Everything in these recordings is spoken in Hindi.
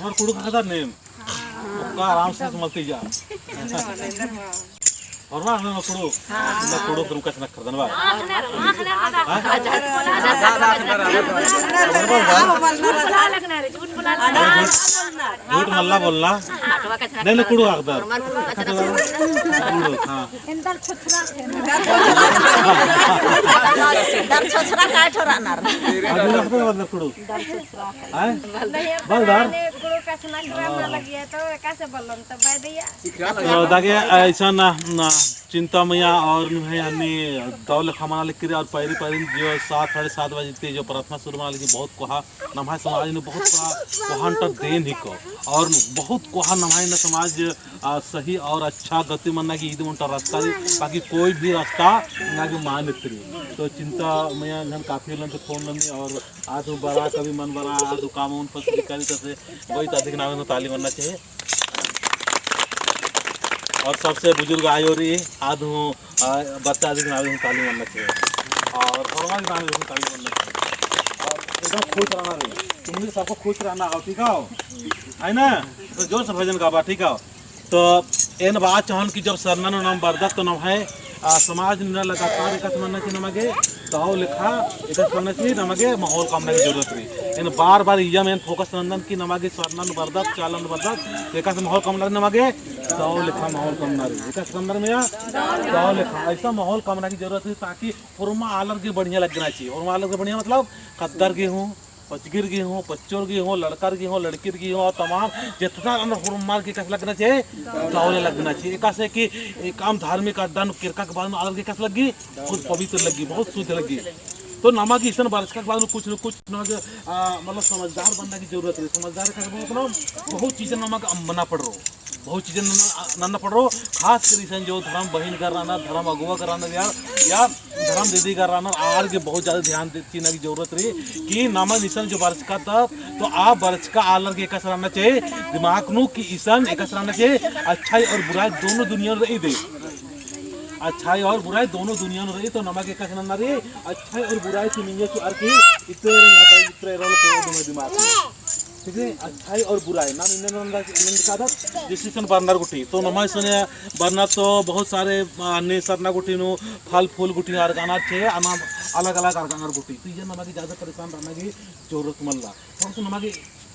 और कुड़ू का नेम का आराम से मलती जा और ना हम कुड़ू ना कुड़ू तुम कैसे नखर दनवा झूठ मल्ला बोलना नहीं नहीं कुड़ू आखदर कुड़ू हां इंदर छछरा दर छछरा काय ठोरानार अभी लगता है मतलब कुड़ू हैं बलदार कुड़ू कैसे नखरा लगी है तो कैसे बोलन तो बाय दिया तो दागे ऐसा ना चिंता मैया और हमने दौल खमाना लिख कर और पैरी पैरी जो 7-7:30 बजे थे जो प्रार्थना शुरू माना लेकिन बहुत कोहा नमाज समाज ने बहुत कोहान तक देन ही को और बहुत कोहा नमाज न समाज सही और अच्छा गति मन्ना की ईद उनका रास्ता बाकी कोई भी रास्ता ना के मान इतनी तो चिंता मैया हम काफी लोगों से फोन लंदी और आज बड़ा कभी मन बड़ा आज काम उन पर से वही अधिक नाम ताली बनना चाहिए और सबसे बुजुर्ग आयो रही आज हूँ बच्चा अधिक नाम ताली बनना चाहिए और फरमान नाम ताली बनना चाहिए और एकदम खुश रहना रही तुम भी सबको खुश रहना हो ठीक है ना तो जोर से भजन गावा ठीक है तो इन बात चाहन कि जब सरना नाम बरदत तो नाम है समाज ने लगातार एक मनना चाहिए नमगे तो लिखा एक करना चाहिए नमगे माहौल कामना की जरूरत रही इन बार बार यह मेन फोकस नंदन की नमगे सरनन बरदत चालन बरदत एक माहौल कामना नमगे तो लिखा माहौल कामना रही एक अंदर में तो लिखा ऐसा माहौल कामना की जरूरत है ताकि हुरमा आलर की बढ़िया लगना चाहिए हुरमा आलर की बढ़िया मतलब कद्दर की हूँ पचगिर की हो पच्चोर की हो लड़कर की हो लड़की की हो तमाम जितना हुरमार की कैसे लगना चाहिए दौले लगना चाहिए एक से कि काम धार्मिक अड्डा किरका के बाद में आलर की कैसे लगी खुद पवित्र लगी बहुत शुद्ध लगी तो नमक ईसन बारिश के बाद कुछ न कुछ मतलब समझदार बनने की जरूरत है समझदार का मतलब बहुत चीज़ें नमक बना पड़ रहा बहुत चीज़ें नन्ना पड़ रहा खास कर जो धर्म बहन कर रहा धर्म अगुआ कर रहा या धर्म दीदी कर रहा आर के बहुत ज़्यादा ध्यान देने की जरूरत रही कि नमक ईसन जो बारिश का था तो आप बारिश का आलर के एक रहना चाहिए दिमाग नु कि ईसन एक रहना चाहिए अच्छाई और बुराई दोनों दुनिया में रही दे अच्छाई और बुराई दोनों दुनिया में रही तो नमक एक ना रही अच्छाई और बुराई की नहीं की अर्थ इतने दिमाग ठीक है अच्छाई और बुराई नाम जिससे बरनार गुटी तो नमा सुने बरना तो बहुत सारे अन्य सरना गुटी नो फल फूल गुटी अर्गाना छे अना अलग अलग अर्गानार गुटी तो ये नमा की ज़्यादा परेशान रहने की जरूरत मल्ला तो नमा की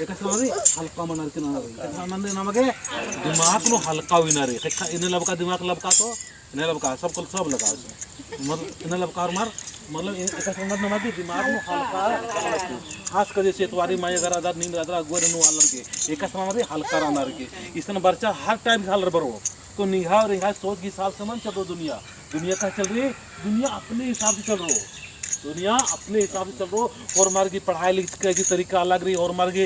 एक हल्का मनार के नंदे नमगे दिमाग नो हल्का विना रे इन्हें लबका दिमाग लबका तो इन्हें लबका सबको सब लगा इन्हें लबका और मार मतलब एक नमगे दिमाग नो हल्का खास कर जैसे तुम्हारी माई अगर अदर नींद अदर अगुआ नु आलर के एक हल्का रहनार के इसने बच्चा हर टाइम हालर बरो तो निहा और रिहा सोच के हिसाब से मन चल रहा दुनिया का चल रही दुनिया अपने हिसाब से चल रहा दुनिया अपने हिसाब से चल रहा और मार की पढ़ाई लिखने की तरीका अलग रही और मार की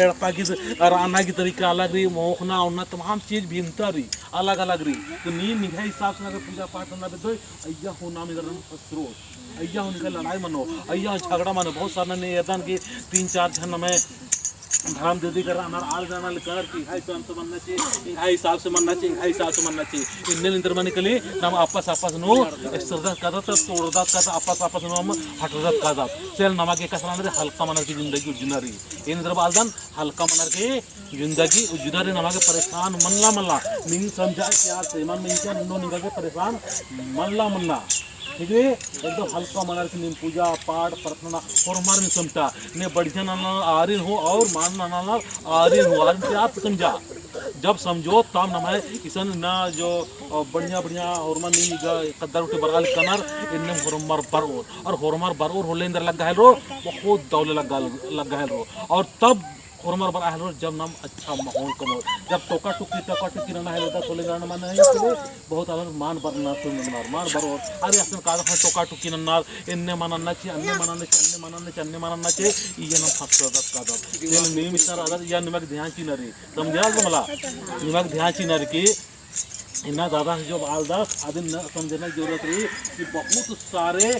एड़पा की राना की तरीका अलग रही मोखना उड़ना तमाम चीज़ भिन्नता रही अलग अलग रही तो नींद निगाह हिसाब से अगर पूजा पाठ करना तो अय्या हो नाम इधर स्रोत अय्या उनका लड़ाई मनो अय्या झगड़ा मनो बहुत सारा ने यदन की 3-4 जन में धर्म दीदी कर रहा आल जाना कर कि हाई तो हमसे मनना चाहिए हाई हिसाब से मनना चाहिए हाई हिसाब से मनना चाहिए इन्हें इंटर मन के लिए हम आपस नो सरदत का तोड़दात का आपस नो हम हटरदत का चल नमा के कसरा हल्का मनर की जिंदगी उजना रही इन बालदन हल्का मनर की जिंदगी उजना रही नमा के परेशान मल्ला नहीं समझा प्यार से मन में निकल के परेशान मल्ला ठीक है एकदम हल्का मनार की पूजा पाठ प्रार्थना और हमारे में समझा ने बढ़िया नाना आर्यन हो और मानना नाना आर्यन हो आर्यन से आप समझा जब समझो तब नमाए किसान ना जो बढ़िया और मन नहीं कद्दर उठे बरगाल कनर इनने होरमार बरोर और होरमार बरोर होले अंदर लग गए रो बहुत दौले लग गए रो और तब होरमार बर आहलो जब नाम अच्छा माहौल कमो जब टोका टुकी रहना है तो ले जाना मन है बहुत अलग मान बरना तो मान बरोर अरे असन का टोका टुकी नन्नार इनने मनना चाहिए अन्य मनना चाहिए ये नाम फसरत का दब ये नेम इतना अदर या निमक ध्यान ची नरी समझा तो मला निमक ध्यान ची नरी की इन्ना दादा से जो आलदा आदि न समझने की जरूरत रही कि बहुत सारे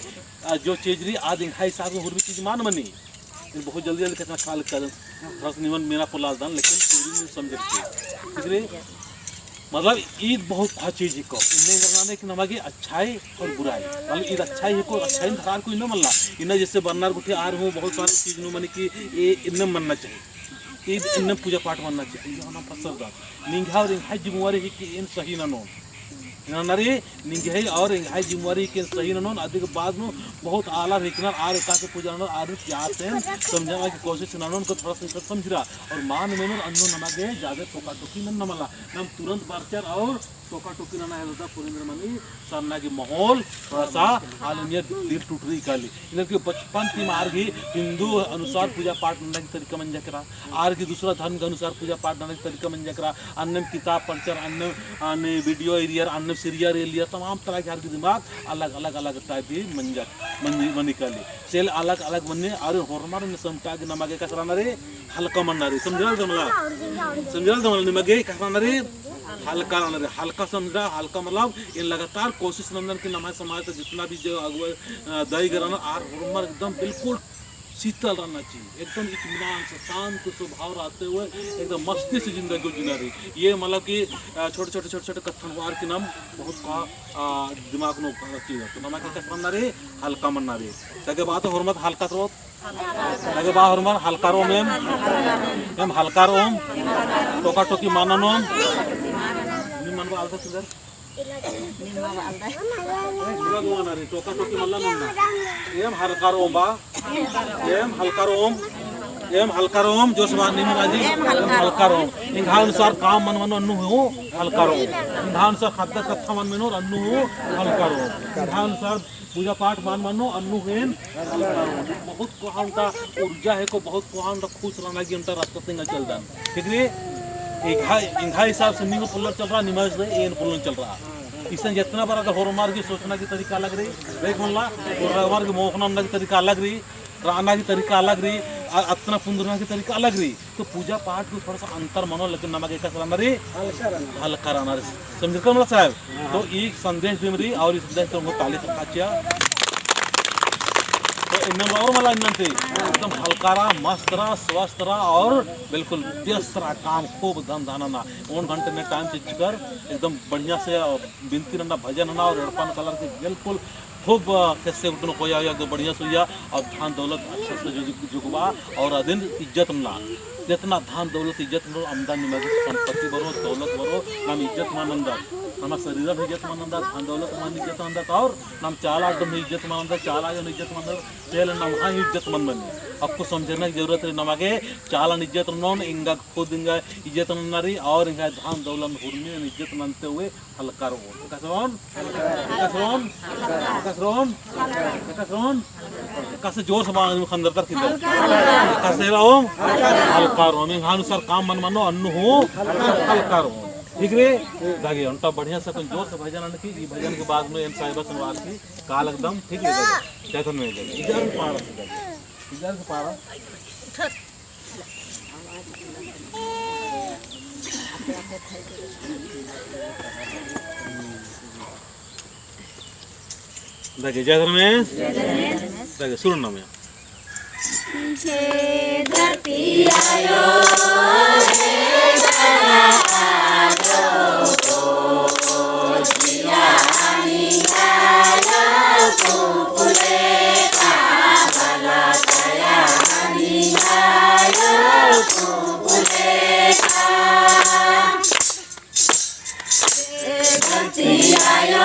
जो चीज रही आदि हाई साहब हुर भी चीज मान मनी बहुत जल्दी कितना खाल कर निमन मेरा पुलाल दान लेकिन पूरी नहीं समझ ठीक है मतलब ईद बहुत चीज को इन्हें कि नमागी अच्छाई और बुराई मतलब ईद अच्छाई को अच्छाई धार को इन्हें मल्ला इन्हें जैसे बननार गुठी आ रहे हो बहुत सारी चीज नो मनी कि ये इन्हें मनना चाहिए कि इन पूजा पाठ मनना चाहिए होना फसर दा निंघा और इंघाई जिम्मेवारी है कि इन सही न नो नरे निंघाई और इंघाई जिम्मेवारी के सही न नो अधिक बाद में बहुत आला रिकनर आर का के पूजा न आर याद से समझाने की कोशिश न नो को थोड़ा सा समझ रहा और मान में अन्नो नमगे ज्यादा टोका टोकी न नमला हम तुरंत बारचर और टोका टोकी ना है पुरेंद्र मनी सामना की माहौल थोड़ा सा आलमिया दिल टूट रही काली इनके बचपन की मार्ग ही हिंदू अनुसार पूजा पाठ करने की तरीका मन करा आर की दूसरा धर्म के अनुसार पूजा पाठ करने की तरीका मन करा अन्य किताब पढ़कर अन्य वीडियो एरियर अन्य सीरियर एरियर तमाम तरह के हर की दिमाग अलग अलग अलग टाइप की मन निकाली सेल अलग अलग बनने और हमारे में समता के नमागे कसराना रे हल्का मनना रे समझा दमला निमगे कसराना रे हल्का ना रे हल्का समझा हल्का मतलब इन लगातार कोशिश नंदन की नमाज समाज से जितना भी जो अगुआ दही कराना आर हरमर एकदम बिल्कुल शीतल रहना चाहिए एकदम इत्मीनान से शांत स्वभाव रहते हुए एकदम मस्ती से जिंदगी को जीना रही ये मतलब कि छोटे छोटे कथनवार के नाम बहुत का दिमाग में चाहिए तो नमा के कथन ना रे हल्का मन ना रे तके बात हरमत हल्का तो तके बा हरमर हल्का रो एम हल्का रो टोका टोकी माननो मन बा आलता सुंदर टोका टोकी मल्ला एम हल्का रोम बा एम हल्का रोम जो सवाल नहीं राजी एम हल्का रोम इंघा अनुसार काम मन मन अन्नु हो हल्का रोम इंघा अनुसार खाद्य कथा मन मनो अन्नु हो हल्का रोम इंघा अनुसार पूजा पाठ मान मानो अन्नु हेन हल्का रोम बहुत कोहांटा ऊर्जा है को बहुत कोहांटा खुश रहना की अंतर रास्ता सिंह चल जान ठीक है इंघा हिसाब से निंग पुल्लर चल रहा निमाज दे एन पुल्लर चल रहा इससे जितना बड़ा तो होरमार की सोचना की तरीका अलग रही देख मल्ला होरमार की मोखना की तरीका अलग रही रहना की तरीका अलग रही अतना पुंदरना की तरीका अलग रही तो पूजा पाठ को थोड़ा सा अंतर मानो लेकिन नमक एक रहना रे हल्का रहना रे समझ कर मतलब साहब तो एक संदेश भी रही और इस संदेश को ताली से खाचिया तो इनमें और मला इनते एकदम हल्का रहा मस्त रहा स्वस्थ रहा और बिल्कुल व्यस्त रहा काम खूब धन धाना 1 घंटे में टाइम से कर एकदम बढ़िया से बिनती रहना भजन ना और अड़पन कलर के बिल्कुल खूब कैसे उठन खोया या बढ़िया सोया और धान दौलत अच्छे से जुगवा और अदिन इज्जत ना जितना धान दौलत इज्जत मरो आमदनी में संपत्ति बरो दौलत बरो नाम इज्जत मानंदा नम शरीर में इज्जत मानंदा धान दौलत मान इज्जत मानदा और नम चाला अड्डम इज्जत मानंदा चाला जो इज्जत मानदा तेल नम हाँ इज्जत मन बनी आपको समझने की जरूरत है नमागे चाला इज्जत नोन इंगा खुद इंगा इज्जत नरी और इंगा धान दौलत हुर्मी इज्जत मानते हुए हल्का रो कसरोन कसरोन कसरोन कसरोन कसे जोर से मांग खंदर तक किधर कसे रहो हल्का रो में अनुसार काम मन मानो अन्नु हो हल्का रो ठीक रे दागे उनका बढ़िया से जोर से भजन की भजन के बाद में इन साहिबा सुनवार की काल एकदम ठीक है जैसे में इधर से पारा देखिए जय धर्मेश देखिए सुनो ना मैं धरती आयो Diya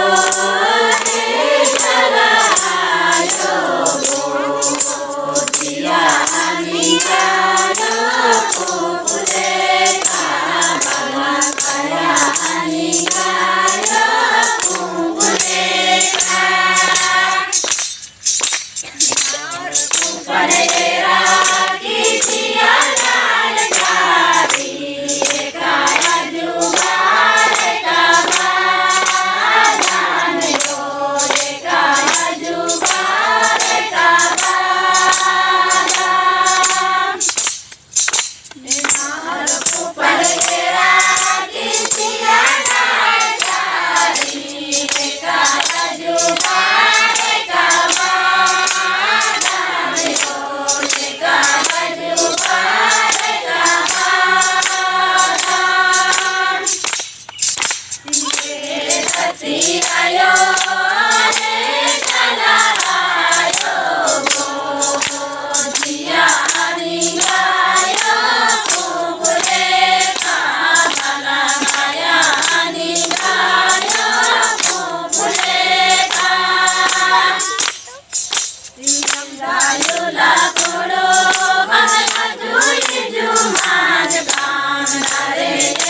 भगवान रे